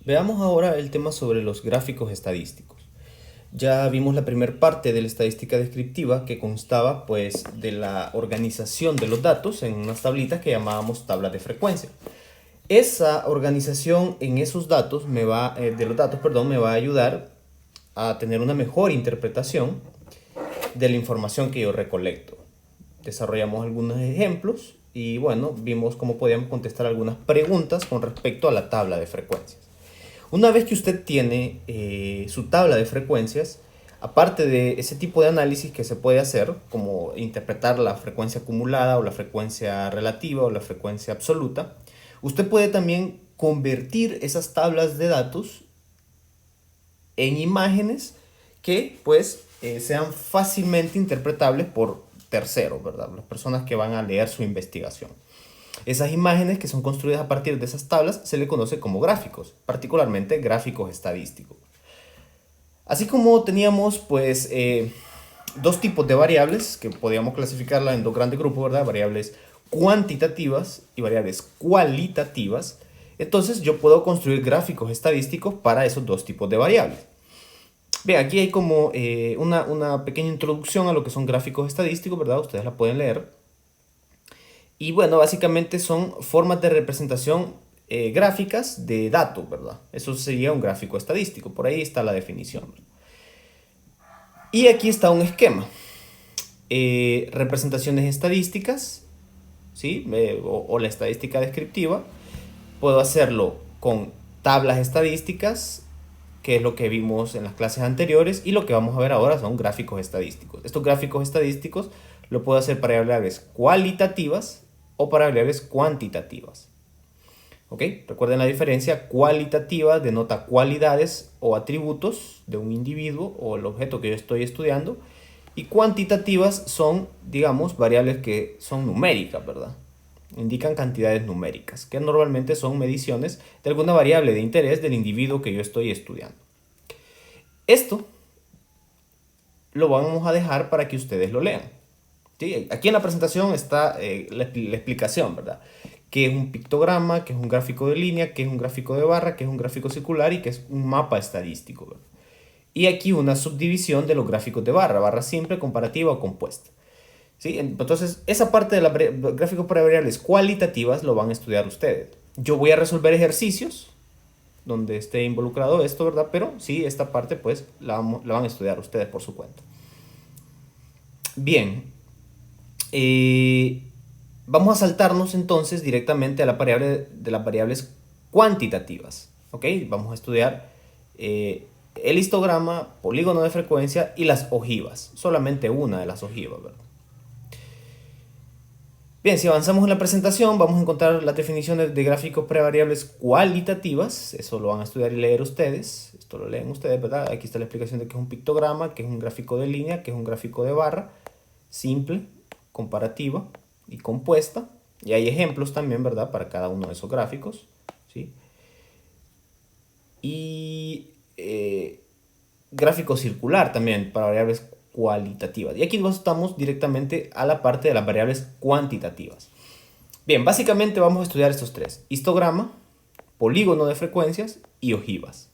Veamos ahora el tema sobre los gráficos estadísticos. Ya vimos la primera parte de la estadística descriptiva que constaba pues de la organización de los datos en unas tablitas que llamábamos tablas de frecuencia. Esa organización en esos datos de los datos, perdón, me va a ayudar a tener una mejor interpretación de la información que yo recolecto. Desarrollamos algunos ejemplos y bueno, vimos cómo podíamos contestar algunas preguntas con respecto a la tabla de frecuencias. Una vez que usted tiene su tabla de frecuencias, aparte de ese tipo de análisis que se puede hacer, como interpretar la frecuencia acumulada o la frecuencia relativa o la frecuencia absoluta, usted puede también convertir esas tablas de datos en imágenes que pues sean fácilmente interpretables por terceros, ¿verdad? Las personas que van a leer su investigación. Esas imágenes que son construidas a partir de esas tablas se le conoce como gráficos, particularmente gráficos estadísticos. Así como teníamos pues dos tipos de variables que podíamos clasificarla en dos grandes grupos, ¿verdad? Variables cuantitativas y variables cualitativas. Entonces yo puedo construir gráficos estadísticos para esos dos tipos de variables. Bien, aquí hay como una pequeña introducción a lo que son gráficos estadísticos, ¿verdad? Ustedes la pueden leer. Y bueno, básicamente son formas de representación gráficas de datos, ¿verdad? Eso sería un gráfico estadístico, por ahí está la definición. Y aquí está un esquema. Representaciones estadísticas, ¿sí? O la estadística descriptiva. Puedo hacerlo con tablas estadísticas, que es lo que vimos en las clases anteriores, y lo que vamos a ver ahora son gráficos estadísticos. Estos gráficos estadísticos lo puedo hacer para variables cualitativas o para variables cuantitativas. ¿Ok? Recuerden la diferencia. Cualitativa denota cualidades o atributos de un individuo o el objeto que yo estoy estudiando. Y cuantitativas son, digamos, variables que son numéricas, ¿verdad? Indican cantidades numéricas, que normalmente son mediciones de alguna variable de interés del individuo que yo estoy estudiando. Esto lo vamos a dejar para que ustedes lo lean. ¿Sí? Aquí en la presentación está la explicación, ¿verdad? ¿Qué es un pictograma? ¿Qué es un gráfico de línea? ¿Qué es un gráfico de barra? ¿Qué es un gráfico circular? Y qué es un mapa estadístico, ¿verdad? Y aquí una subdivisión de los gráficos de barra, barra simple, comparativa o compuesta. ¿Sí? Entonces, esa parte de los gráficos para variables cualitativas lo van a estudiar ustedes. Yo voy a resolver ejercicios donde esté involucrado esto, ¿verdad? Pero sí, esta parte pues la van a estudiar ustedes por su cuenta. Bien, vamos a saltarnos entonces directamente a la variable de las variables cuantitativas. ¿Ok? Vamos a estudiar el histograma, polígono de frecuencia y las ojivas. Solamente una de las ojivas, ¿verdad? Bien, si avanzamos en la presentación, vamos a encontrar las definiciones de gráficos prevariables cualitativas. Eso lo van a estudiar y leer ustedes. Esto lo leen ustedes, ¿verdad? Aquí está la explicación de qué es un pictograma, qué es un gráfico de línea, qué es un gráfico de barra, simple, comparativa y compuesta. Y hay ejemplos también, ¿verdad? Para cada uno de esos gráficos, ¿sí? Y gráfico circular también para variables cualitativas. Y aquí nos estamos directamente a la parte de las variables cuantitativas. Bien, básicamente vamos a estudiar estos tres: histograma, polígono de frecuencias y ojivas.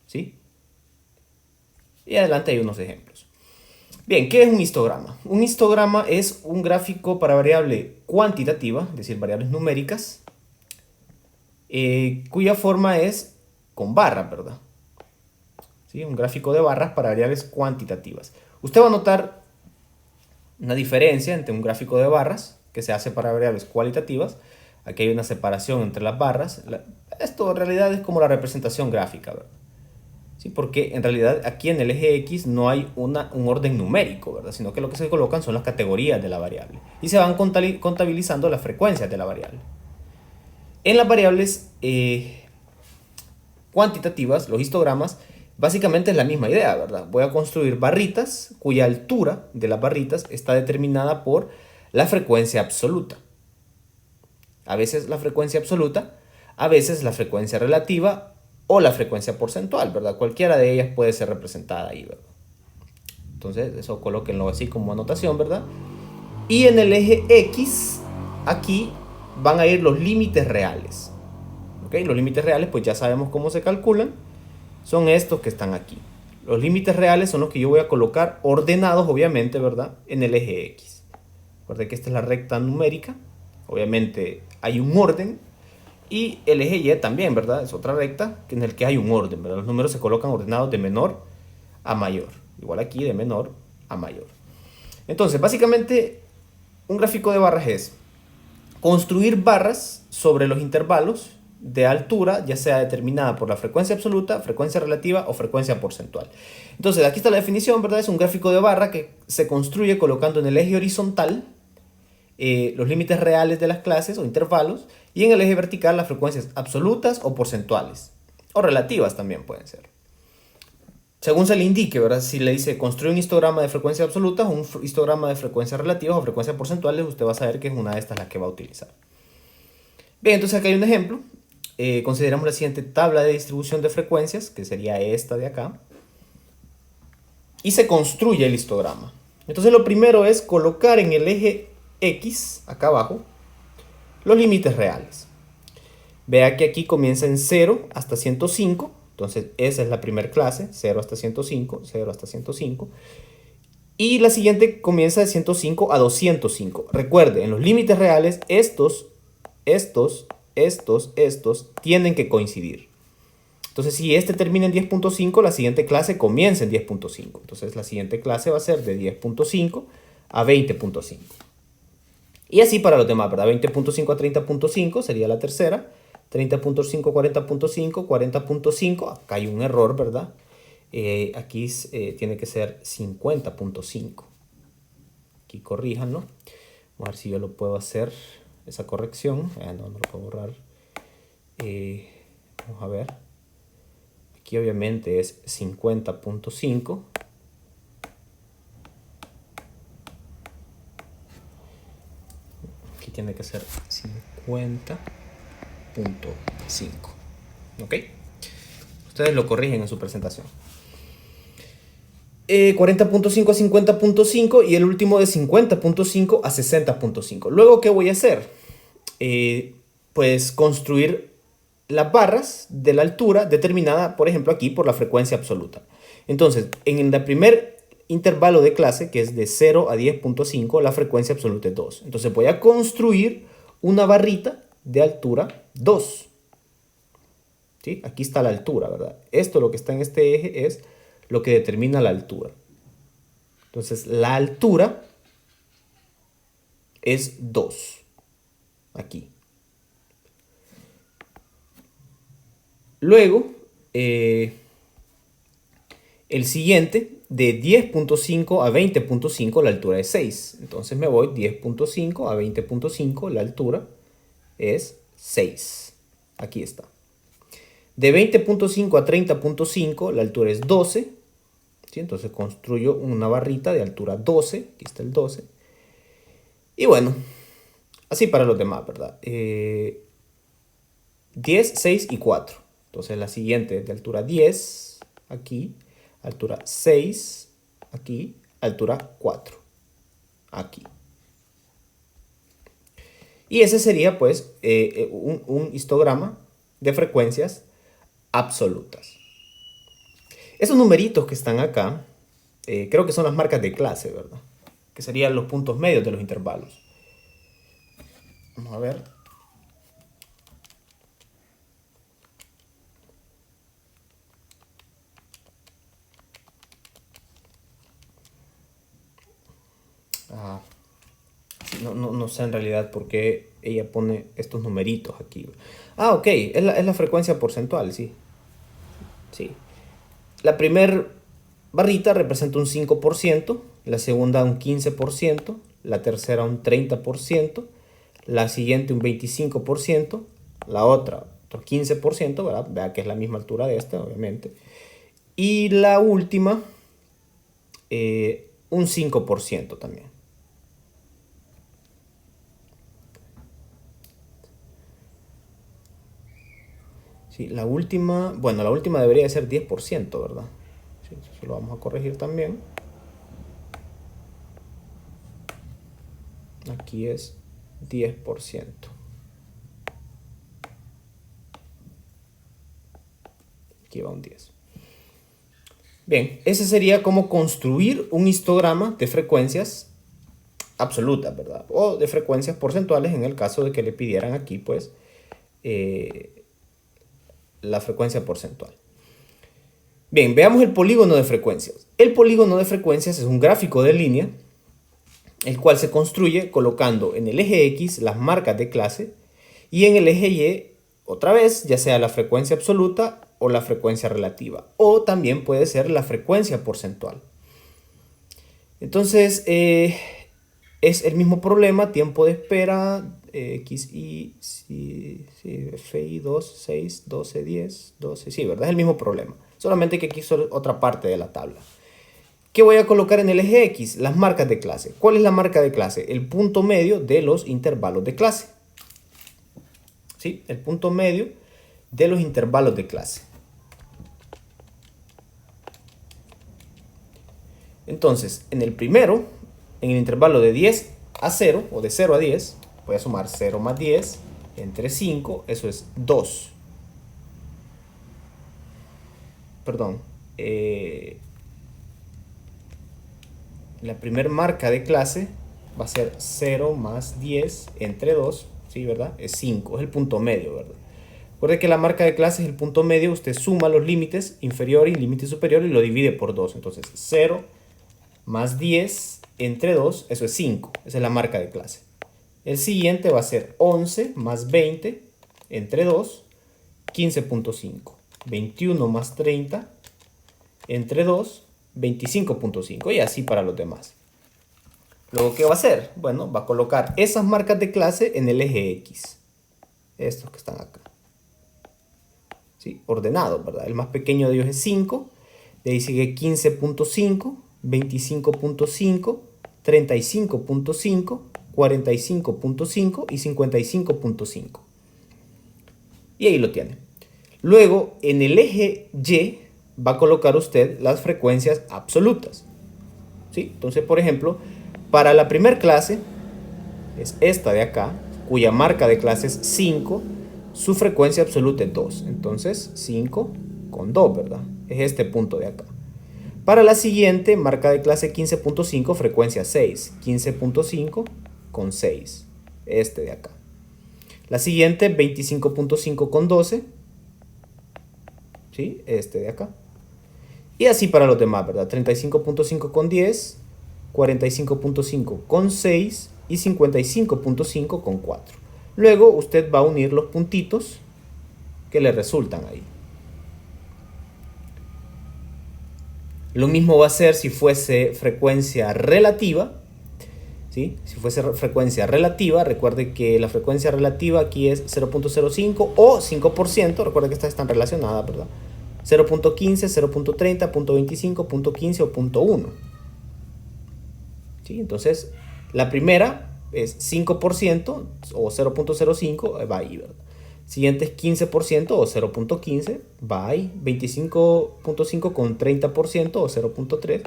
¿Sí? Y adelante hay unos ejemplos. Bien, ¿qué es un histograma? Un histograma es un gráfico para variable cuantitativa, es decir, variables numéricas, cuya forma es con barras, ¿verdad? ¿Sí? Un gráfico de barras para variables cuantitativas. Usted va a notar una diferencia entre un gráfico de barras que se hace para variables cualitativas. Aquí hay una separación entre las barras. Esto en realidad es como la representación gráfica, ¿verdad? ¿Sí? Porque en realidad aquí en el eje X no hay un orden numérico, ¿verdad? Sino que lo que se colocan son las categorías de la variable y se van contabilizando las frecuencias de la variable. En las variables cuantitativas, los histogramas, básicamente es la misma idea, ¿verdad? Voy a construir barritas cuya altura de las barritas está determinada por la frecuencia absoluta. A veces la frecuencia absoluta, a veces la frecuencia relativa o la frecuencia porcentual, ¿verdad? Cualquiera de ellas puede ser representada ahí, ¿verdad? Entonces, eso colóquenlo así como anotación, ¿verdad? Y en el eje X, aquí van a ir los límites reales. ¿Ok? Los límites reales pues ya sabemos cómo se calculan. Son estos que están aquí. Los límites reales son los que yo voy a colocar ordenados, obviamente, ¿verdad? En el eje X. Recuerden que esta es la recta numérica. Obviamente hay un orden. Y el eje Y también, ¿verdad? Es otra recta en el que hay un orden, ¿verdad? Los números se colocan ordenados de menor a mayor. Igual aquí de menor a mayor. Entonces, básicamente, un gráfico de barras es construir barras sobre los intervalos de altura, ya sea determinada por la frecuencia absoluta, frecuencia relativa o frecuencia porcentual. Entonces, aquí está la definición, ¿verdad? Es un gráfico de barra que se construye colocando en el eje horizontal los límites reales de las clases o intervalos y en el eje vertical las frecuencias absolutas o porcentuales o relativas también pueden ser. Según se le indique, ¿verdad? Si le dice construye un histograma de frecuencia absoluta o un histograma de frecuencias relativas o frecuencias porcentuales, usted va a saber que es una de estas la que va a utilizar. Bien, entonces aquí hay un ejemplo. Consideramos la siguiente tabla de distribución de frecuencias, que sería esta de acá. Y se construye el histograma. Entonces lo primero es colocar en el eje X, acá abajo, los límites reales. Vea que aquí comienza en 0 hasta 105. Entonces esa es la primera clase, 0 hasta 105, 0 hasta 105. Y la siguiente comienza de 105 a 205. Recuerde, en los límites reales, estos tienen que coincidir. Entonces, si este termina en 10.5, la siguiente clase comienza en 10.5. Entonces, la siguiente clase va a ser de 10.5 a 20.5. Y así para los demás, ¿verdad? 20.5 a 30.5 sería la tercera. 30.5 a 40.5, 40.5. Acá hay un error, ¿verdad? Aquí tiene que ser 50.5. Aquí corríjanlo. Vamos a ver si yo lo puedo hacer, esa corrección. No lo puedo borrar. Vamos a ver. Aquí obviamente es 50.5. Aquí tiene que ser 50.5. ¿Ok? Ustedes lo corrigen en su presentación. 40.5 a 50.5 y el último de 50.5 a 60.5. Luego, ¿qué voy a hacer? Pues construir las barras de la altura determinada, por ejemplo, aquí por la frecuencia absoluta. Entonces, en el primer intervalo de clase, que es de 0 a 10.5, la frecuencia absoluta es 2. Entonces voy a construir una barrita de altura 2. ¿Sí? Aquí está la altura, ¿verdad? Esto, lo que está en este eje, es lo que determina la altura. Entonces, la altura es 2. Aquí. Luego, el siguiente, de 10.5 a 20.5, la altura es 6. Entonces me voy 10.5 a 20.5, la altura es 6. Aquí está. De 20.5 a 30.5, la altura es 12. ¿Sí? Entonces construyo una barrita de altura 12. Aquí está el 12. Y bueno, así para los demás, ¿verdad? 10, 6 y 4. Entonces la siguiente es de altura 10, aquí, altura 6, aquí, altura 4, aquí. Y ese sería pues un histograma de frecuencias absolutas. Esos numeritos que están acá, creo que son las marcas de clase, ¿verdad? Que serían los puntos medios de los intervalos. Vamos a ver. No sé en realidad por qué ella pone estos numeritos aquí. Ok, es la frecuencia porcentual, sí. Sí. La primera barrita representa un 5%, la segunda un 15%, la tercera un 30%, la siguiente un 25%, la otra otro 15%, ¿verdad? Vea que es la misma altura de esta, obviamente. Y la última, un 5% también. Sí, la última debería ser 10%, ¿verdad? Sí, eso lo vamos a corregir también. Aquí es 10%. aquí va un 10. Bien, ese sería como construir un histograma de frecuencias absolutas, ¿verdad? O de frecuencias porcentuales en el caso de que le pidieran aquí, pues, la frecuencia porcentual. Bien, veamos el polígono de frecuencias. El polígono de frecuencias es un gráfico de línea, el cual se construye colocando en el eje X las marcas de clase y en el eje Y, otra vez, ya sea la frecuencia absoluta o la frecuencia relativa, o también puede ser la frecuencia porcentual. Entonces, es el mismo problema, tiempo de espera, XY, FI 2, 6, 12, 10, 12, sí, ¿verdad? Es el mismo problema, solamente que aquí es otra parte de la tabla. ¿Qué voy a colocar en el eje X? Las marcas de clase. ¿Cuál es la marca de clase? El punto medio de los intervalos de clase. ¿Sí? El punto medio de los intervalos de clase. Entonces, en el primero, en el intervalo de 10 a 0, o de 0 a 10, voy a sumar 0 más 10 entre 5, eso es 2. Perdón. La primera marca de clase va a ser 0 más 10 entre 2, ¿sí, verdad? Es 5, es el punto medio, ¿verdad? Recuerde que la marca de clase es el punto medio, usted suma los límites inferior y límite superior y lo divide por 2. Entonces 0 más 10 entre 2, eso es 5, esa es la marca de clase. El siguiente va a ser 11 más 20 entre 2, 15.5. 21 más 30 entre 2, 25.5 y así para los demás. Luego, ¿qué va a hacer? Bueno, va a colocar esas marcas de clase en el eje X. Estos que están acá. ¿Sí? Ordenados, ¿verdad? El más pequeño de ellos es 5. De ahí sigue 15.5, 25.5, 35.5, 45.5 y 55.5. Y ahí lo tiene. Luego, en el eje Y va a colocar usted las frecuencias absolutas. ¿Sí? Entonces, por ejemplo, para la primera clase, es esta de acá, cuya marca de clase es 5, su frecuencia absoluta es 2. Entonces, 5 con 2, ¿verdad? Es este punto de acá. Para la siguiente, marca de clase 15.5, frecuencia 6. 15.5 con 6. Este de acá. La siguiente, 25.5 con 12. ¿Sí? Este de acá. Y así para los demás, ¿verdad? 35.5 con 10, 45.5 con 6 y 55.5 con 4. Luego usted va a unir los puntitos que le resultan ahí. Lo mismo va a ser si fuese frecuencia relativa. ¿Sí? Si fuese frecuencia relativa, recuerde que la frecuencia relativa aquí es 0.05 o 5%. Recuerde que estas están relacionadas, ¿verdad? 0.15, 0.30, 0.25, 0.15 o 0.1. ¿Sí? Entonces, la primera es 5% o 0.05, va ahí, ¿verdad? Siguiente es 15% o 0.15, va ahí. 25.5 con 30% o 0.3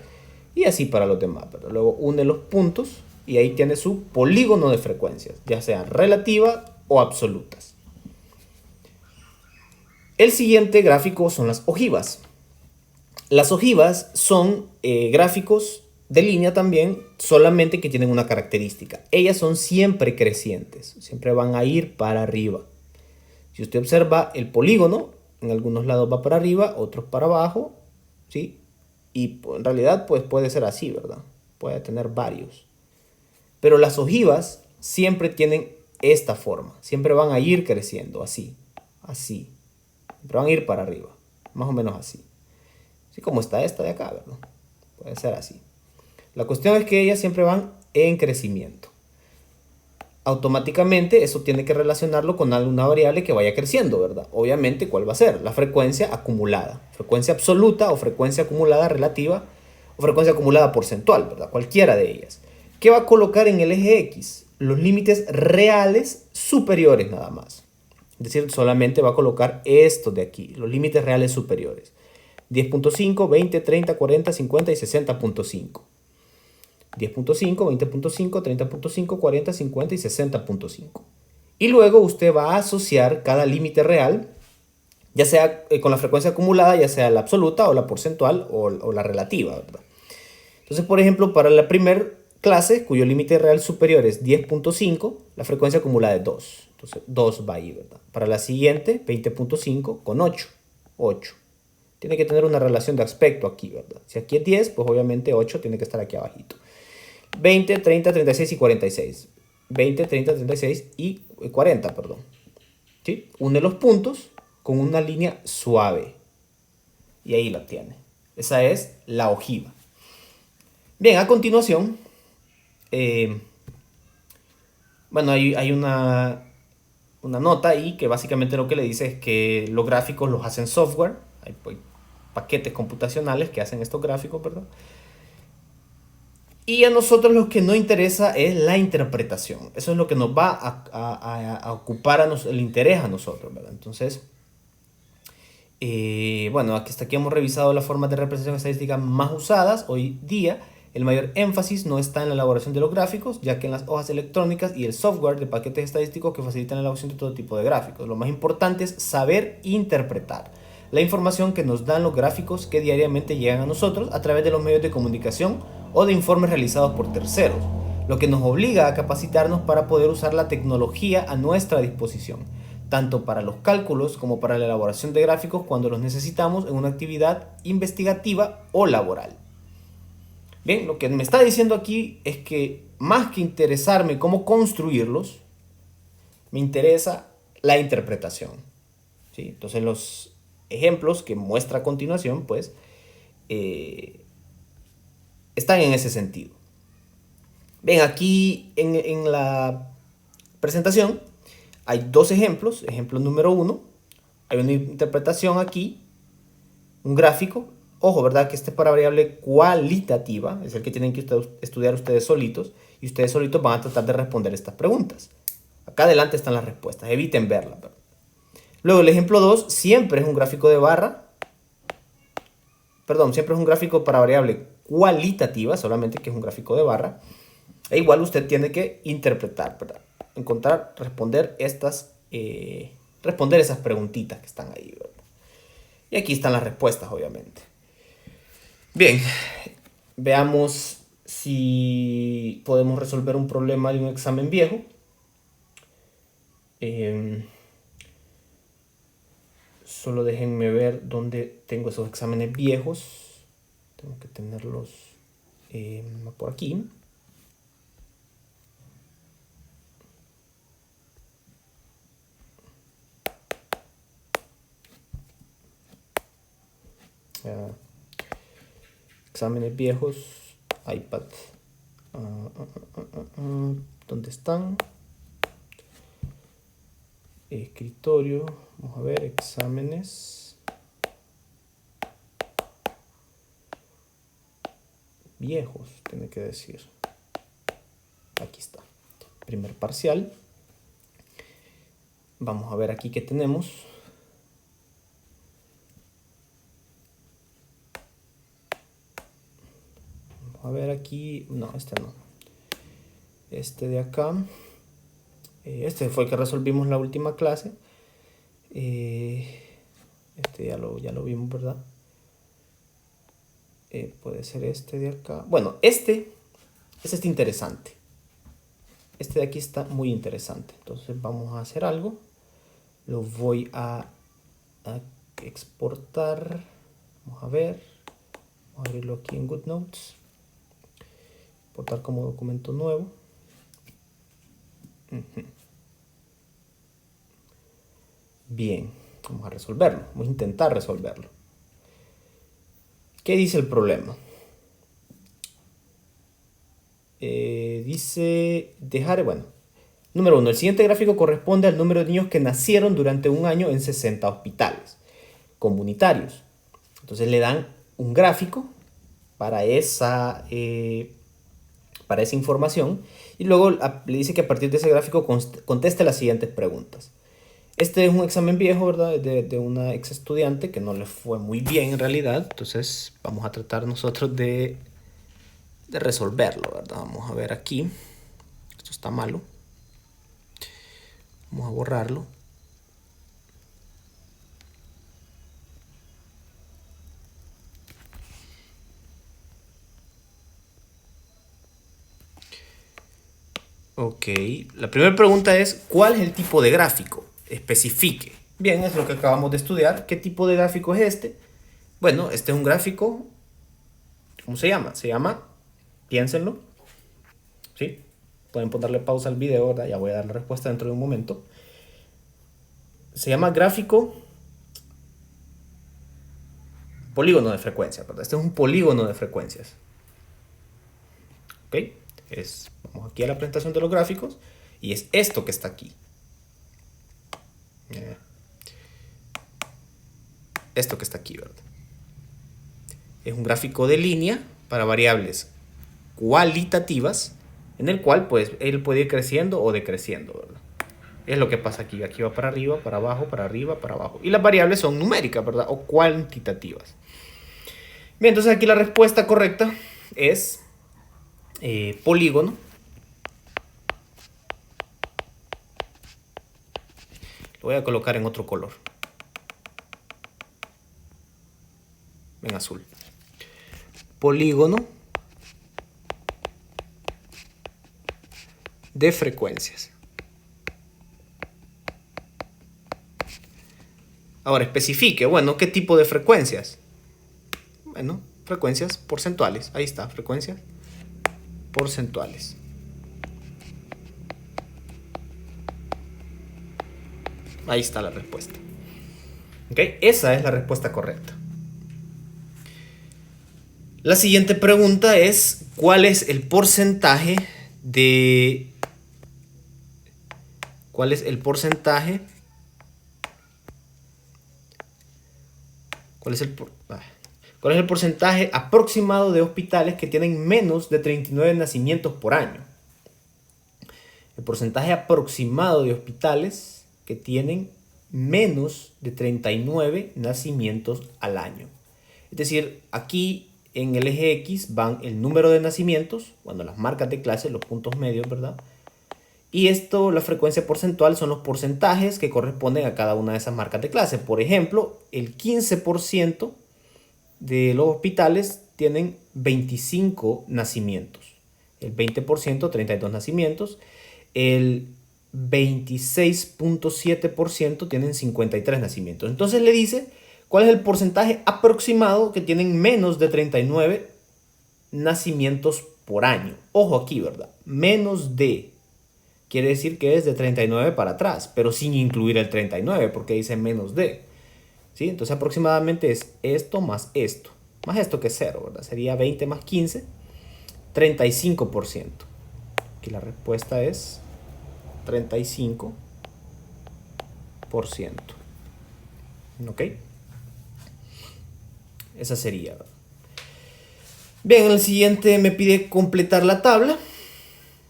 y así para los demás, ¿verdad? Luego une los puntos y ahí tiene su polígono de frecuencias, ya sean relativas o absolutas. El siguiente gráfico son las ojivas. Las ojivas son gráficos de línea también, solamente que tienen una característica. Ellas son siempre crecientes, siempre van a ir para arriba. Si usted observa el polígono, en algunos lados va para arriba, otros para abajo, ¿sí? Y en realidad pues puede ser así, ¿verdad? Puede tener varios. Pero las ojivas siempre tienen esta forma, siempre van a ir creciendo, así, así. Siempre van a ir para arriba, más o menos así. Así como está esta de acá, ¿verdad? Puede ser así. La cuestión es que ellas siempre van en crecimiento. Automáticamente eso tiene que relacionarlo con alguna variable que vaya creciendo, ¿verdad? Obviamente, ¿cuál va a ser? La frecuencia acumulada. Frecuencia absoluta o frecuencia acumulada relativa o frecuencia acumulada porcentual, ¿verdad? Cualquiera de ellas. ¿Qué va a colocar en el eje X? Los límites reales superiores nada más. Es decir, solamente va a colocar estos de aquí, los límites reales superiores. 10.5, 20, 30, 40, 50 y 60.5. 10.5, 20.5, 30.5, 40, 50 y 60.5. Y luego usted va a asociar cada límite real ya sea con la frecuencia acumulada, ya sea la absoluta o la porcentual o la relativa, ¿verdad? Entonces, por ejemplo, para la primera clase, cuyo límite real superior es 10.5, la frecuencia acumulada es 2. Entonces, 2 va ahí, ¿verdad? Para la siguiente, 20.5 con 8. 8. Tiene que tener una relación de aspecto aquí, ¿verdad? Si aquí es 10, pues obviamente 8 tiene que estar aquí abajito. 20, 30, 36 y 46. 20, 30, 36 y 40, perdón. ¿Sí? Une los puntos con una línea suave. Y ahí la tiene. Esa es la ojiva. Bien, a continuación, bueno, hay una nota ahí que básicamente lo que le dice es que los gráficos los hacen software. Hay paquetes computacionales que hacen estos gráficos, ¿verdad? Y a nosotros lo que nos interesa es la interpretación. Eso es lo que nos va a ocupar el interés a nosotros, ¿verdad? Entonces, bueno, hasta aquí hemos revisado las formas de representación estadística más usadas hoy día. El mayor énfasis no está en la elaboración de los gráficos, ya que en las hojas electrónicas y el software de paquetes estadísticos que facilitan la elaboración de todo tipo de gráficos. Lo más importante es saber interpretar la información que nos dan los gráficos que diariamente llegan a nosotros a través de los medios de comunicación o de informes realizados por terceros, lo que nos obliga a capacitarnos para poder usar la tecnología a nuestra disposición, tanto para los cálculos como para la elaboración de gráficos cuando los necesitamos en una actividad investigativa o laboral. Bien, lo que me está diciendo aquí es que más que interesarme cómo construirlos, me interesa la interpretación. ¿Sí? Entonces los ejemplos que muestra a continuación, pues, están en ese sentido. Ven, aquí en la presentación hay dos ejemplos. Ejemplo número 1, hay una interpretación aquí, un gráfico. Ojo, ¿verdad? Que este es para variable cualitativa, es el que tienen que estudiar ustedes solitos, y ustedes solitos van a tratar de responder estas preguntas. Acá adelante están las respuestas, eviten verlas, ¿verdad? Luego el ejemplo 2 siempre es un gráfico de barra, perdón, siempre es un gráfico para variable cualitativa, solamente que es un gráfico de barra. E igual usted tiene que interpretar, ¿verdad? Encontrar, responder esas preguntitas que están ahí, ¿verdad? Y aquí están las respuestas, obviamente. Bien, veamos si podemos resolver un problema de un examen viejo. Solo déjenme ver dónde tengo esos exámenes viejos. Tengo que tenerlos por aquí. Exámenes viejos, iPad. ¿Dónde están? Escritorio. Vamos a ver, exámenes viejos, tiene que decir. Aquí está. Primer parcial. Vamos a ver aquí qué tenemos. Vamos a ver aquí. No, este no. Este de acá. Este fue el que resolvimos la última clase. Este ya lo vimos, ¿verdad? Puede ser este de acá. Bueno, este está interesante. Este de aquí está muy interesante. Entonces vamos a hacer algo. Lo voy a exportar. Vamos a ver. Vamos a abrirlo aquí en GoodNotes. Exportar como documento nuevo. Bien, vamos a resolverlo. Vamos a intentar resolverlo. ¿Qué dice el problema? Dice bueno. Número 1. El siguiente gráfico corresponde al número de niños que nacieron durante un año en 60 hospitales comunitarios. Entonces le dan un gráfico para esa información y luego le dice que a partir de ese gráfico conteste las siguientes preguntas. Este es un examen viejo, ¿verdad? De una ex estudiante que no le fue muy bien en realidad. Entonces vamos a tratar nosotros de resolverlo, ¿verdad? Vamos a ver aquí. Esto está malo. Vamos a borrarlo. Ok, la primera pregunta es, ¿cuál es el tipo de gráfico? Especifique. Bien, es lo que acabamos de estudiar. ¿Qué tipo de gráfico es este? Bueno, este es un gráfico, ¿cómo se llama? Se llama, piénsenlo, ¿sí? Pueden ponerle pausa al video, ¿verdad? Ya voy a dar la respuesta dentro de un momento. Se llama gráfico polígono de frecuencias, ¿verdad? Este es un polígono de frecuencias. ¿Ok? Vamos aquí a la presentación de los gráficos y es esto que está aquí. Esto que está aquí, ¿verdad? Es un gráfico de línea para variables cualitativas en el cual pues él puede ir creciendo o decreciendo, ¿verdad? Es lo que pasa aquí. Aquí va para arriba, para abajo, para arriba, para abajo. Y las variables son numéricas, ¿verdad? O cuantitativas. Bien, entonces aquí la respuesta correcta es polígono. Lo voy a colocar en otro color. En azul. Polígono de frecuencias. Ahora especifique, bueno, ¿qué tipo de frecuencias? Bueno, frecuencias porcentuales. Ahí está, frecuencias porcentuales. Ahí está la respuesta. ¿Ok? Esa es la respuesta correcta. La siguiente pregunta es, ¿cuál es el porcentaje de... ¿Cuál es el porcentaje? ¿Cuál es el porcentaje aproximado de hospitales que tienen menos de 39 nacimientos por año? El porcentaje aproximado de hospitales que tienen menos de 39 nacimientos al año. Es decir, aquí en el eje X van el número de nacimientos, bueno, las marcas de clase, los puntos medios, ¿verdad? Y esto, la frecuencia porcentual, son los porcentajes que corresponden a cada una de esas marcas de clase. Por ejemplo, el 15% de los hospitales tienen 25 nacimientos. El 20%, 32 nacimientos. El 26.7% tienen 53 nacimientos. Entonces le dice cuál es el porcentaje aproximado que tienen menos de 39 nacimientos por año. Ojo aquí, ¿verdad? Menos de. Quiere decir que es de 39 para atrás, pero sin incluir el 39, porque dice menos de. ¿Sí? Entonces aproximadamente es esto, más esto que es 0, ¿verdad? Sería 20 más 15, 35%. Aquí la respuesta es 35%. ¿Ok? Esa sería. Bien, en el siguiente me pide completar la tabla.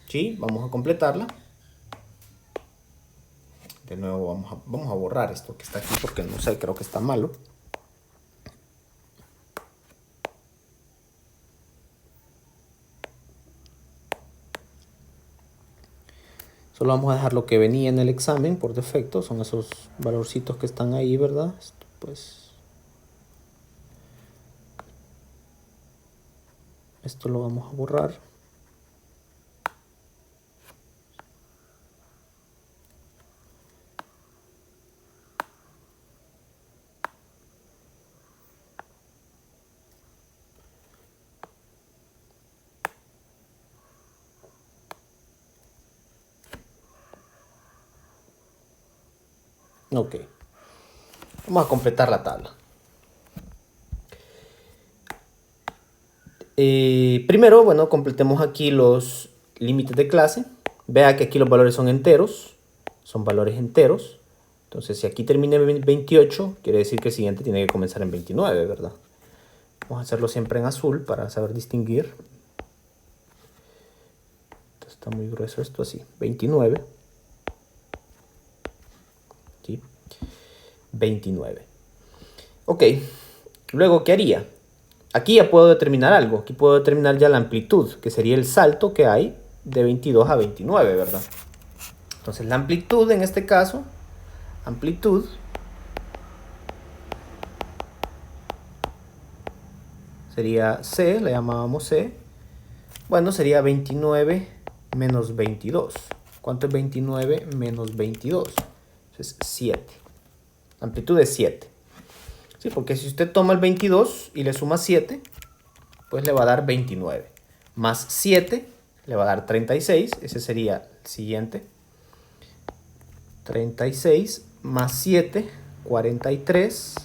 ¿Sí? Vamos a completarla. De nuevo vamos a borrar esto que está aquí porque no sé, creo que está malo. Solo vamos a dejar lo que venía en el examen por defecto. Son esos valorcitos que están ahí, ¿verdad? Esto, pues, esto lo vamos a borrar. Ok. Vamos a completar la tabla. Primero, bueno, completemos aquí los límites de clase. Vea que aquí los valores son enteros. Son valores enteros. Entonces, si aquí termina en 28, quiere decir que el siguiente tiene que comenzar en 29, ¿verdad? Vamos a hacerlo siempre en azul para saber distinguir. Entonces, está muy grueso esto así. 29. ¿Sí? 29. Ok. Luego, ¿qué haría? Aquí ya puedo determinar algo. Aquí puedo determinar ya la amplitud, que sería el salto que hay de 22 a 29, ¿verdad? Entonces, la amplitud en este caso, amplitud sería C, la llamábamos C. Bueno, sería 29 menos 22. ¿Cuánto es 29 menos 22? Es 7. Amplitud es 7. Sí, porque si usted toma el 22 y le suma 7, pues le va a dar 29. Más 7 le va a dar 36. Ese sería el siguiente. 36 más 7, 43.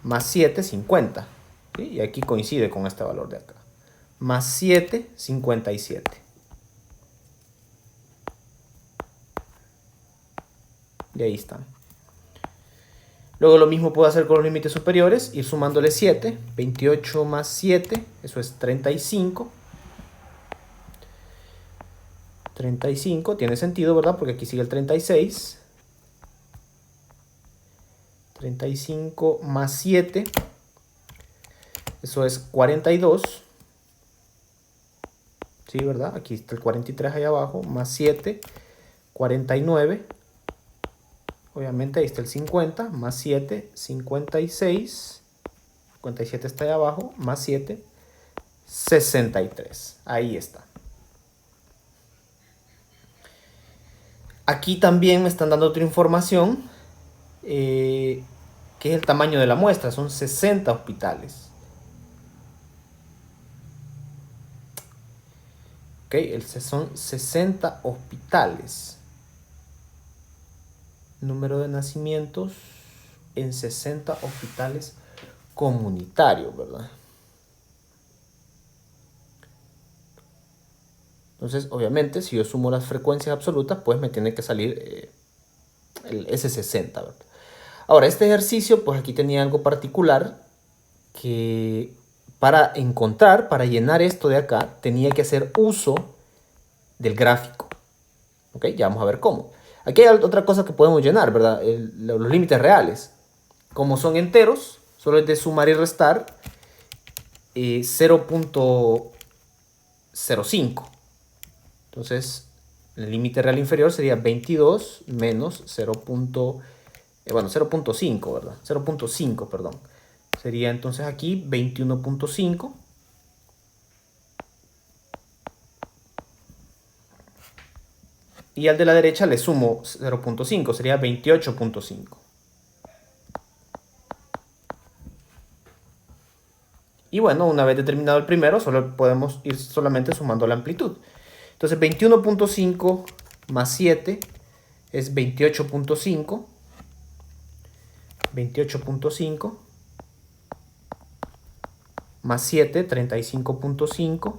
Más 7, 50. ¿Sí? Y aquí coincide con este valor de acá. Más 7, 57. Y ahí están. Luego lo mismo puedo hacer con los límites superiores, ir sumándole 7. 28 más 7, eso es 35. 35, tiene sentido, ¿verdad? Porque aquí sigue el 36. 35 más 7, eso es 42. Sí, ¿verdad? Aquí está el 43 ahí abajo, más 7, 49. Obviamente ahí está el 50, más 7, 56. 57 está ahí abajo, más 7, 63. Ahí está. Aquí también me están dando otra información, que es el tamaño de la muestra. Son 60 hospitales. Ok, son 60 hospitales. Número de nacimientos en 60 hospitales comunitarios, ¿verdad? Entonces, obviamente, si yo sumo las frecuencias absolutas, pues me tiene que salir ese 60, ¿verdad? Ahora, este ejercicio, pues aquí tenía algo particular, que para llenar esto de acá, tenía que hacer uso del gráfico. ¿Ok? Ya vamos a ver cómo. Aquí hay otra cosa que podemos llenar, ¿verdad? Los límites reales. Como son enteros, solo es de sumar y restar 0.05. Entonces, el límite real inferior sería 22 menos 0.5, ¿verdad? 0.5, perdón. Sería entonces aquí 21.5. Y al de la derecha le sumo 0.5, sería 28.5. Y bueno, una vez determinado el primero, solo podemos ir solamente sumando la amplitud. Entonces 21.5 más 7 es 28.5. 28.5 más 7, 35.5.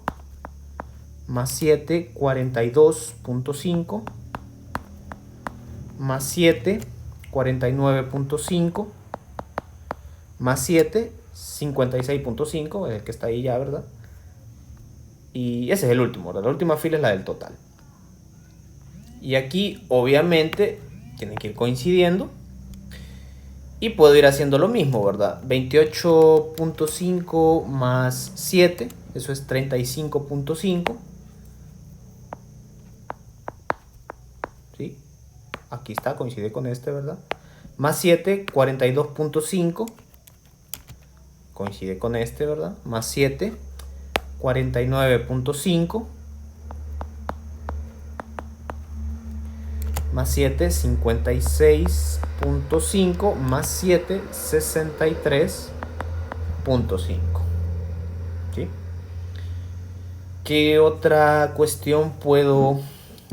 Más 7, 42.5. Más 7, 49.5. Más 7, 56.5, es el que está ahí ya, ¿verdad? Y ese es el último, ¿verdad? La última fila es la del total. Y aquí, obviamente, tienen que ir coincidiendo. Y puedo ir haciendo lo mismo, ¿verdad? 28.5 más 7, eso es 35.5. ¿Sí? Aquí está, coincide con este, ¿verdad? Más 7, 42.5. Coincide con este, ¿verdad? Más 7, 49.5. Más 7, 56.5. Más 7, 63.5. ¿Sí? ¿Qué otra cuestión puedo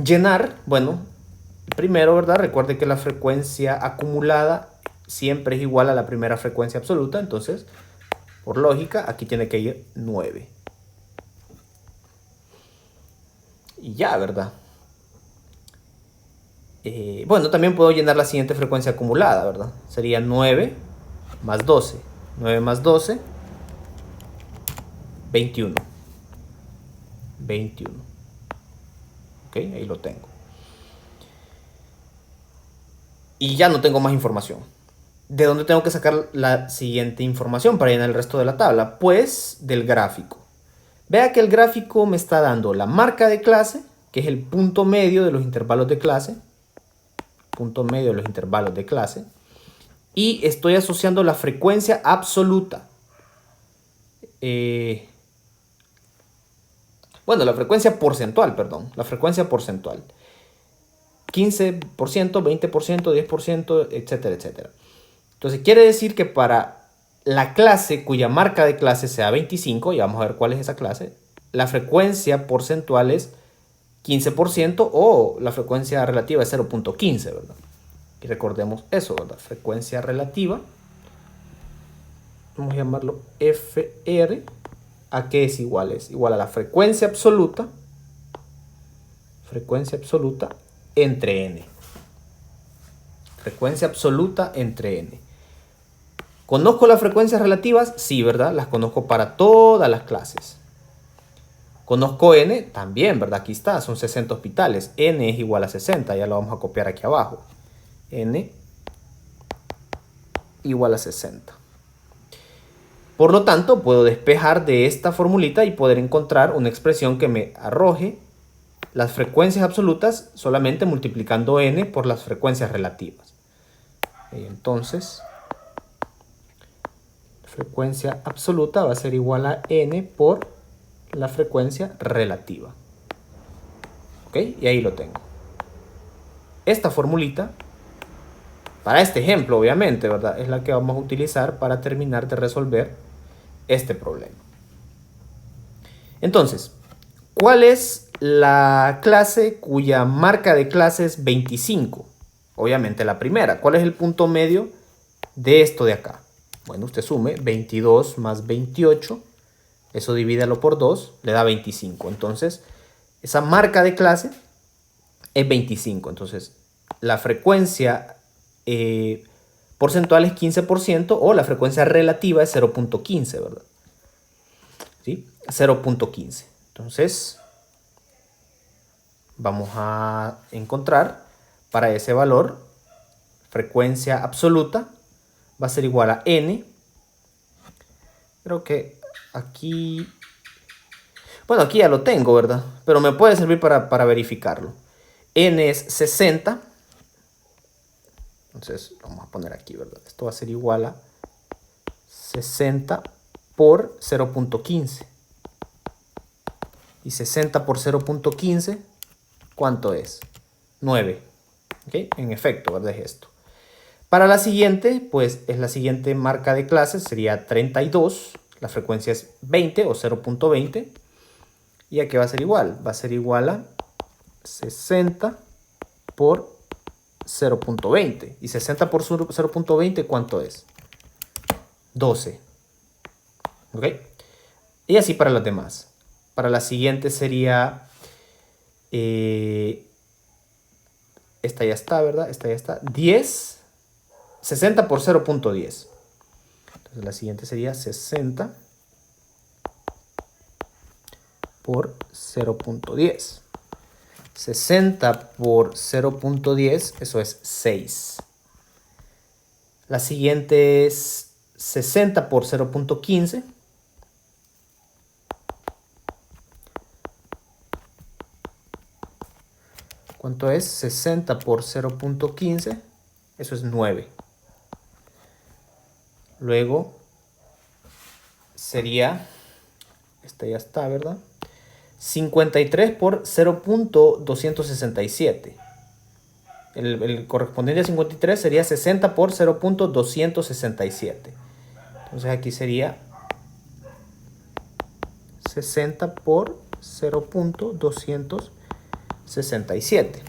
llenar? Bueno, primero, ¿verdad? Recuerde que la frecuencia acumulada siempre es igual a la primera frecuencia absoluta. Entonces, por lógica, aquí tiene que ir 9. Y ya, ¿verdad? Bueno, también puedo llenar la siguiente frecuencia acumulada, ¿verdad? Sería 9 más 12. 9 más 12, 21. 21. Ok, ahí lo tengo. Y ya no tengo más información. ¿De dónde tengo que sacar la siguiente información para llenar el resto de la tabla? Pues del gráfico. Vea que el gráfico me está dando la marca de clase, que es el punto medio de los intervalos de clase. Punto medio de los intervalos de clase. Y estoy asociando la frecuencia absoluta. Bueno, la frecuencia porcentual, perdón. La frecuencia porcentual. 15%, 20%, 10%, etcétera, etcétera. Entonces quiere decir que para la clase cuya marca de clase sea 25, y vamos a ver cuál es esa clase, la frecuencia porcentual es 15% o la frecuencia relativa es 0.15, ¿verdad? Y recordemos eso, ¿verdad? Frecuencia relativa, vamos a llamarlo FR, ¿a qué es igual? Es igual a la frecuencia absoluta entre n. Frecuencia absoluta entre n. ¿Conozco las frecuencias relativas? Sí, ¿verdad? Las conozco para todas las clases. Conozco n también, ¿verdad? Aquí está, son 60 ospitales. N es igual a 60, ya lo vamos a copiar aquí abajo. N igual a 60. Por lo tanto, puedo despejar de esta formulita y poder encontrar una expresión que me arroje las frecuencias absolutas solamente multiplicando n por las frecuencias relativas. Y entonces, la frecuencia absoluta va a ser igual a n por la frecuencia relativa. ¿Ok? Y ahí lo tengo. Esta formulita, para este ejemplo, obviamente, ¿verdad? Es la que vamos a utilizar para terminar de resolver este problema. Entonces, ¿cuál es la clase cuya marca de clase es 25? Obviamente la primera. ¿Cuál es el punto medio de esto de acá? Bueno, usted sume 22 más 28. Eso divídalo por 2, le da 25. Entonces, esa marca de clase es 25. Entonces, la frecuencia porcentual es 15% o la frecuencia relativa es 0.15, ¿verdad? ¿Sí? 0.15. Entonces, vamos a encontrar para ese valor frecuencia absoluta va a ser igual a n. Creo que aquí, bueno, aquí ya lo tengo, ¿verdad? Pero me puede servir para verificarlo. N es 60. Entonces, vamos a poner aquí, ¿verdad? Esto va a ser igual a 60 por 0.15. Y 60 por 0.15, ¿cuánto es? 9. ¿Ok? En efecto, ¿verdad? Es esto. Para la siguiente, pues es la siguiente marca de clase, sería 32. La frecuencia es 20 o 0.20. ¿Y a qué va a ser igual? Va a ser igual a 60 por 0.20. ¿Y 60 por 0.20 cuánto es? 12. ¿Ok? Y así para las demás. Para la siguiente sería... esta ya está, ¿verdad? Esta ya está. 10. 60 por 0.10. Entonces la siguiente sería 60 por 0.10. 60 por 0.10, eso es 6. La siguiente es 60 por 0.15. ¿Cuánto es? 60 por 0.15, eso es 9. Luego sería, esta ya está, ¿verdad? 53 por 0.267. El correspondiente a 53 sería 60 por 0.267. Entonces aquí sería 60 por 0.267.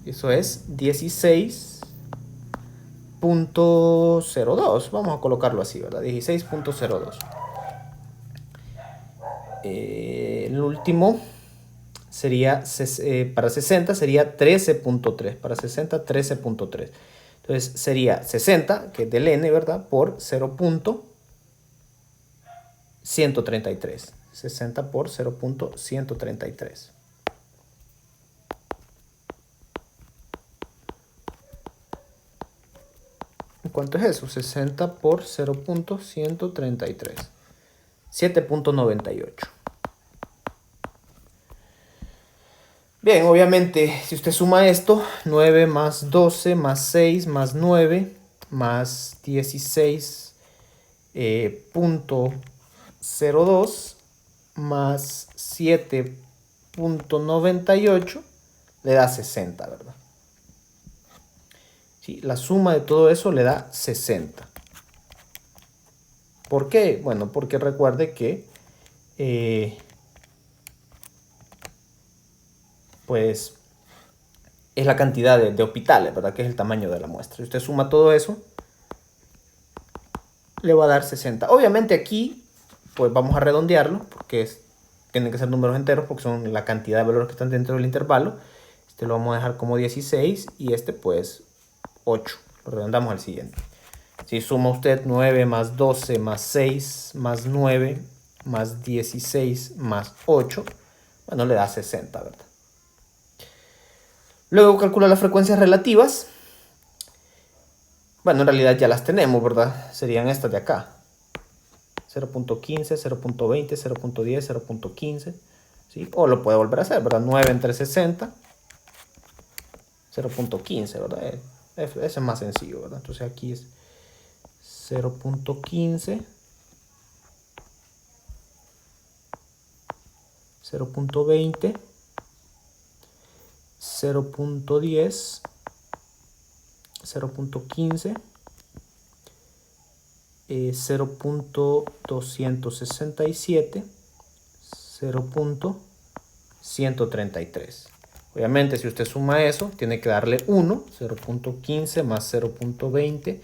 Eso es 16.02. Vamos a colocarlo así, ¿verdad? 16.02. El último sería, para 60 sería 13.3. Para 60, 13.3. Entonces sería 60, que es del n, ¿verdad? Por 0.133. 60 por 0.133. ¿Cuánto es eso? 60 por 0.133. 7.98. Bien, obviamente, si usted suma esto, 9 más 12 más 6 más 9 más 16 0,2 más 7,98 le da 60, ¿verdad? ¿Sí? La suma de todo eso le da 60. ¿Por qué? Bueno, porque recuerde que pues es la cantidad de hospitales, ¿verdad? Que es el tamaño de la muestra. Si usted suma todo eso, le va a dar 60. Obviamente aquí, pues vamos a redondearlo, porque tienen que ser números enteros, porque son la cantidad de valores que están dentro del intervalo. Este lo vamos a dejar como 16 y este pues 8. Lo redondamos al siguiente. Si suma usted 9 más 12 más 6 más 9 más 16 más 8, bueno, le da 60, ¿verdad? Luego calcula las frecuencias relativas. Bueno, en realidad ya las tenemos, ¿verdad? Serían estas de acá. 0.15, 0.20, 0.10, 0.15. ¿Sí? O lo puede volver a hacer, ¿verdad? 9 entre 60. 0.15, ¿verdad? Ese es más sencillo, ¿verdad? Entonces aquí es 0.15. 0.20. 0.10. 0.15. 0.267, 0.133. Obviamente, si usted suma eso, tiene que darle 1, 0.15 más 0.20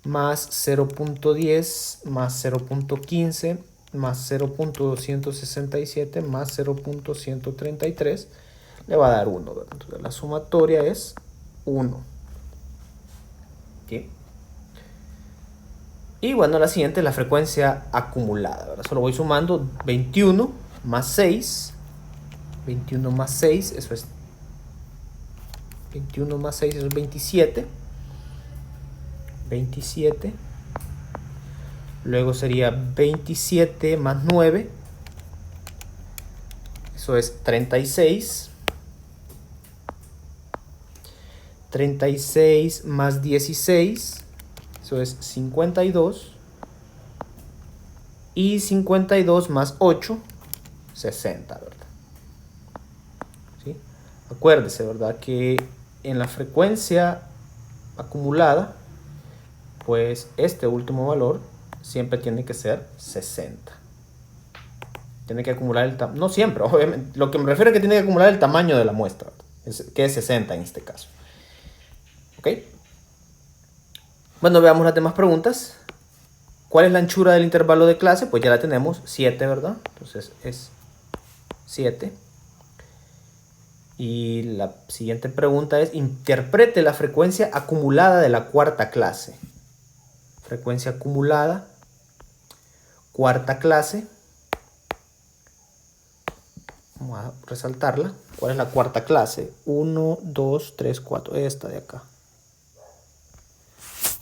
más 0.10 más 0.15 más 0.267 más 0.133, le va a dar 1, ¿verdad? Entonces la sumatoria es 1. ¿Sí? Y bueno, la siguiente es la frecuencia acumulada, ¿verdad? Solo voy sumando 21 más 6. 21 más 6, eso es 21 más 6, eso es 27. 27. Luego sería 27 más 9. Eso es 36. 36 más 16. Eso es 52. Y 52 más 8, 60, ¿verdad? ¿Sí? Acuérdese, ¿verdad? Que en la frecuencia acumulada, pues este último valor siempre tiene que ser 60. Tiene que acumular el tamaño. No siempre, obviamente. Lo que me refiero es que tiene que acumular el tamaño de la muestra, que es 60 en este caso. ¿Ok? Bueno, veamos las demás preguntas. ¿Cuál es la anchura del intervalo de clase? Pues ya la tenemos, 7, ¿verdad? Entonces es 7. Y la siguiente pregunta es, interprete la frecuencia acumulada de la cuarta clase. Frecuencia acumulada, cuarta clase. Vamos a resaltarla. ¿Cuál es la cuarta clase? 1, 2, 3, 4. Esta de acá.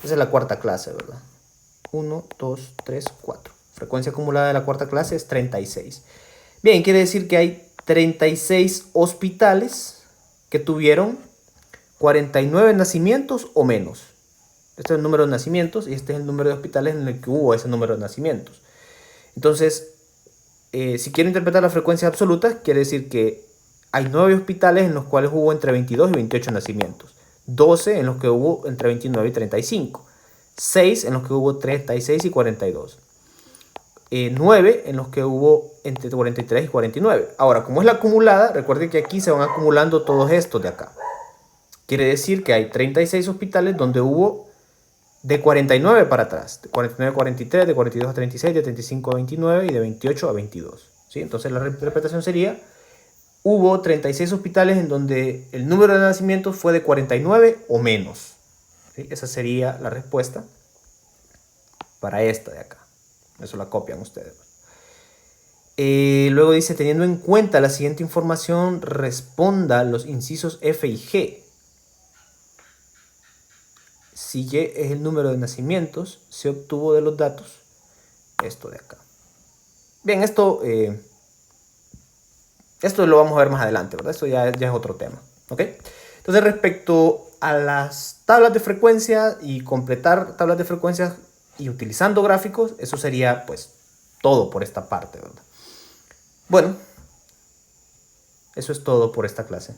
Esa es la cuarta clase, ¿verdad? 1, 2, 3, 4. Frecuencia acumulada de la cuarta clase es 36. Bien, quiere decir que hay 36 hospitales que tuvieron 49 nacimientos o menos. Este es el número de nacimientos y este es el número de hospitales en el que hubo ese número de nacimientos. Entonces, si quiero interpretar la frecuencia absoluta, quiere decir que hay 9 hospitales en los cuales hubo entre 22 y 28 nacimientos. 12 en los que hubo entre 29 y 35. 6 en los que hubo 36 y 42. 9 en los que hubo entre 43 y 49. Ahora, como es la acumulada, recuerden que aquí se van acumulando todos estos de acá. Quiere decir que hay 36 hospitales donde hubo de 49 para atrás. De 49 a 43, de 42 a 36, de 35 a 29 y de 28 a 22. ¿Sí? Entonces la interpretación sería, hubo 36 hospitales en donde el número de nacimientos fue de 49 o menos. ¿Sí? Esa sería la respuesta para esta de acá. Eso la copian ustedes. Luego dice, teniendo en cuenta la siguiente información, responda los incisos F y G. Si Y es el número de nacimientos, se obtuvo de los datos esto de acá. Bien, esto lo vamos a ver más adelante, ¿verdad? Esto ya es otro tema, ¿ok? Entonces, respecto a las tablas de frecuencia y completar tablas de frecuencia y utilizando gráficos, eso sería, pues, todo por esta parte, ¿verdad? Bueno, eso es todo por esta clase.